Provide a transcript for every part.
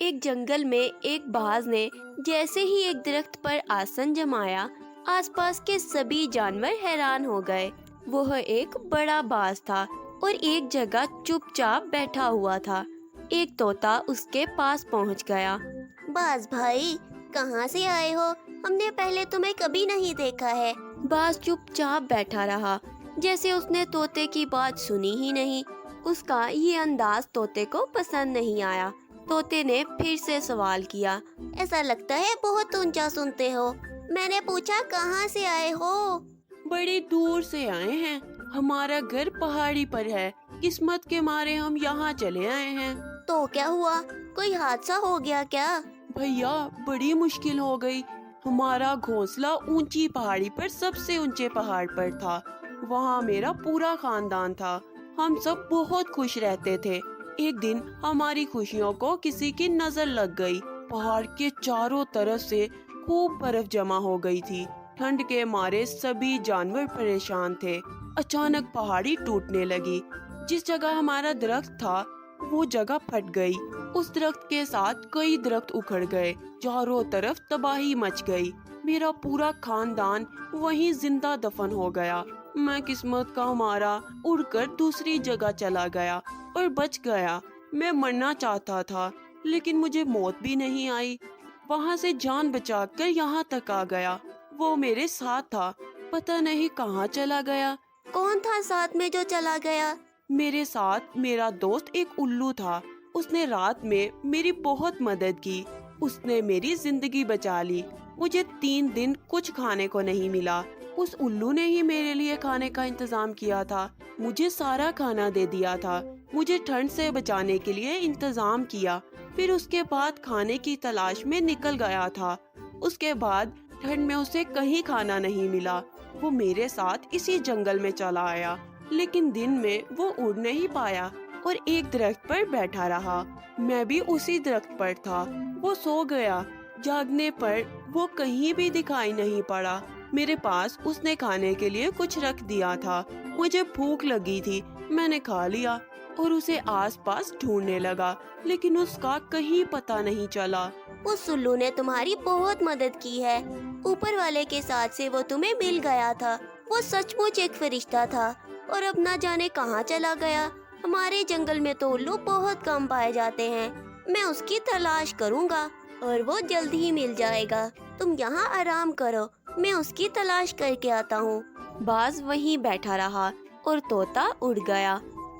ایک جنگل میں ایک باز نے جیسے ہی ایک درخت پر آسن جمایا، آس پاس کے سبھی جانور حیران ہو گئے۔ وہ ایک بڑا باز تھا اور ایک جگہ چپ چاپ بیٹھا ہوا تھا۔ ایک طوطا اس کے پاس پہنچ گیا۔ باز بھائی، کہاں سے آئے ہو؟ ہم نے پہلے تمہیں کبھی نہیں دیکھا ہے۔ باز چپ چاپ بیٹھا رہا، جیسے اس نے طوطے کی بات سنی ہی نہیں۔ اس کا یہ انداز طوطے کو پسند نہیں آیا۔ طوطے نے پھر سے سوال کیا، ایسا لگتا ہے بہت اونچا سنتے ہو۔ میں نے پوچھا کہاں سے آئے ہو؟ بڑی دور سے آئے ہیں، ہمارا گھر پہاڑی پر ہے، قسمت کے مارے ہم یہاں چلے آئے ہیں۔ تو کیا ہوا؟ کوئی حادثہ ہو گیا کیا؟ بھیا بڑی مشکل ہو گئی، ہمارا گھونسلہ اونچی پہاڑی پر سب سے اونچے پہاڑ پر تھا، وہاں میرا پورا خاندان تھا، ہم سب بہت خوش رہتے تھے۔ ایک دن ہماری خوشیوں کو کسی کی نظر لگ گئی، پہاڑ کے چاروں طرف سے خوب برف جمع ہو گئی تھی، ٹھنڈ کے مارے سبھی جانور پریشان تھے۔ اچانک پہاڑی ٹوٹنے لگی، جس جگہ ہمارا درخت تھا وہ جگہ پھٹ گئی، اس درخت کے ساتھ کئی درخت اکھڑ گئے، چاروں طرف تباہی مچ گئی، میرا پورا خاندان وہیں زندہ دفن ہو گیا۔ میں قسمت کا مارا اڑ کر دوسری جگہ چلا گیا اور بچ گیا۔ میں مرنا چاہتا تھا لیکن مجھے موت بھی نہیں آئی، وہاں سے جان بچا کر یہاں تک آ گیا۔ وہ میرے ساتھ تھا، پتہ نہیں کہاں چلا گیا۔ کون تھا ساتھ میں جو چلا گیا؟ میرے ساتھ میرا دوست ایک الو تھا، اس نے رات میں میری بہت مدد کی، اس نے میری زندگی بچا لی۔ مجھے 3 دن کچھ کھانے کو نہیں ملا، اس الو نے ہی میرے لیے کھانے کا انتظام کیا تھا، مجھے سارا کھانا دے دیا تھا، مجھے ٹھنڈ سے بچانے کے لیے انتظام کیا، پھر اس کے بعد کھانے کی تلاش میں نکل گیا تھا۔ اس کے بعد ٹھنڈ میں اسے کہیں کھانا نہیں ملا، وہ میرے ساتھ اسی جنگل میں چلا آیا، لیکن دن میں وہ اڑ نہیں پایا اور ایک درخت پر بیٹھا رہا۔ میں بھی اسی درخت پر تھا، وہ سو گیا، جاگنے پر وہ کہیں بھی دکھائی نہیں پڑا۔ میرے پاس اس نے کھانے کے لیے کچھ رکھ دیا تھا، مجھے بھوک لگی تھی، میں نے کھا لیا اور اسے آس پاس ڈھونڈنے لگا، لیکن اس کا کہیں پتہ نہیں چلا۔ اس الو نے تمہاری بہت مدد کی ہے، اوپر والے کے ساتھ سے وہ تمہیں مل گیا تھا، وہ سچ مچ ایک فرشتہ تھا، اور اب نہ جانے کہاں چلا گیا۔ ہمارے جنگل میں تو الو بہت کم پائے جاتے ہیں، میں اس کی تلاش کروں گا اور وہ جلد ہی مل جائے گا۔ تم یہاں آرام کرو، میں اس کی تلاش کر کے آتا ہوں۔ باز وہیں بیٹھا رہا اور طوطا اڑ گیا۔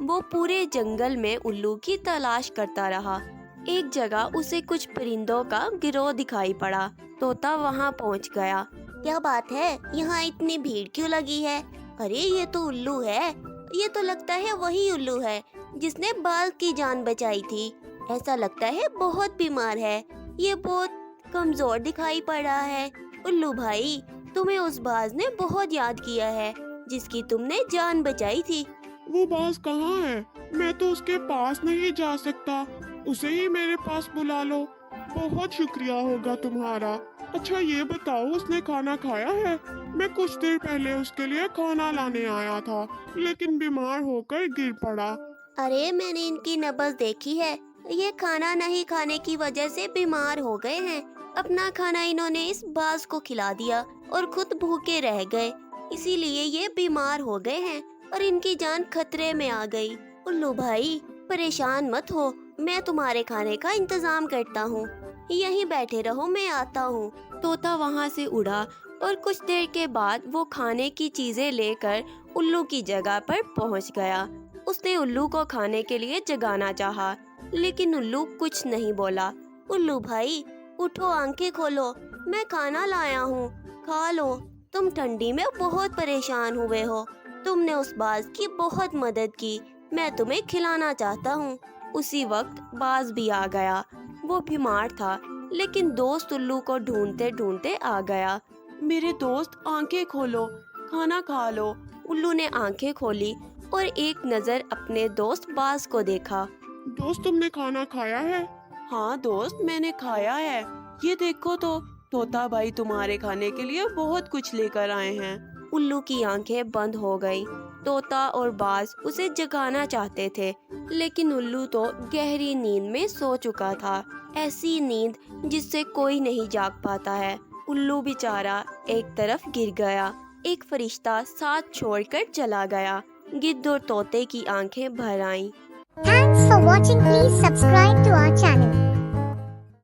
وہ پورے جنگل میں الو کی تلاش کرتا رہا۔ ایک جگہ اسے کچھ پرندوں کا گروہ دکھائی پڑا، طوطا وہاں پہنچ گیا۔ کیا بات ہے، یہاں اتنی بھیڑ کیوں لگی ہے؟ ارے یہ تو الو ہے، یہ تو لگتا ہے وہی الو ہے جس نے باز کی جان بچائی تھی۔ ایسا لگتا ہے بہت بیمار ہے، یہ بہت کمزور دکھائی پڑ رہا ہے۔ الو بھائی، تمہیں اس باز نے بہت یاد کیا ہے جس کی تم نے جان بچائی تھی۔ وہ باز کہاں ہے؟ میں تو اس کے پاس نہیں جا سکتا، اسے ہی میرے پاس بلا لو۔ بہت شکریہ ہوگا تمہارا۔ اچھا یہ بتاؤ، اس نے کھانا کھایا ہے؟ میں کچھ دیر پہلے اس کے لیے کھانا لانے آیا تھا، لیکن بیمار ہو کر گر پڑا۔ ارے میں نے ان کی نبض دیکھی ہے، یہ کھانا نہیں کھانے کی وجہ سے بیمار ہو گئے ہیں۔ اپنا کھانا انہوں نے اس باز کو کھلا دیا اور خود بھوکے رہ گئے، اسی لیے یہ بیمار ہو گئے ہیں اور ان کی جان خطرے میں آ گئی۔ الو بھائی پریشان مت ہو، میں تمہارے کھانے کا انتظام کرتا ہوں، یہیں بیٹھے رہو، میں آتا ہوں۔ طوطا وہاں سے اڑا اور کچھ دیر کے بعد وہ کھانے کی چیزیں لے کر الو کی جگہ پر پہنچ گیا۔ اس نے الو کو کھانے کے لیے جگانا چاہا، لیکن الو کچھ نہیں بولا۔ الو بھائی اٹھو، آنکھیں کھولو، میں کھانا لایا ہوں، کھا لو۔ تم ٹھنڈی میں بہت پریشان ہوئے ہو، تم نے اس باز کی بہت مدد کی، میں تمہیں کھلانا چاہتا ہوں۔ اسی وقت باز بھی آ گیا، وہ بیمار تھا لیکن دوست الو کو ڈھونڈتے ڈھونڈتے آ گیا۔ میرے دوست آنکھیں کھولو، کھانا کھا لو۔ الو نے آنکھیں کھولی اور ایک نظر اپنے دوست باز کو دیکھا۔ دوست تم نے کھانا کھایا ہے؟ ہاں دوست، میں نے کھایا ہے، یہ دیکھو تو طوطا بھائی تمہارے کھانے کے لیے بہت کچھ لے کر آئے ہیں۔ الو کی آنکھیں بند ہو گئیں، طوطا اور باز اسے جگانا چاہتے تھے لیکن الو تو گہری نیند میں سو چکا تھا، ایسی نیند جس سے کوئی نہیں جاگ پاتا ہے۔ الو بیچارہ ایک طرف گر گیا، ایک فرشتہ ساتھ چھوڑ کر چلا گیا۔ گدھ اور طوطے کی آنکھیں بھر آئیں۔ Thanks for watching. Please subscribe to our channel.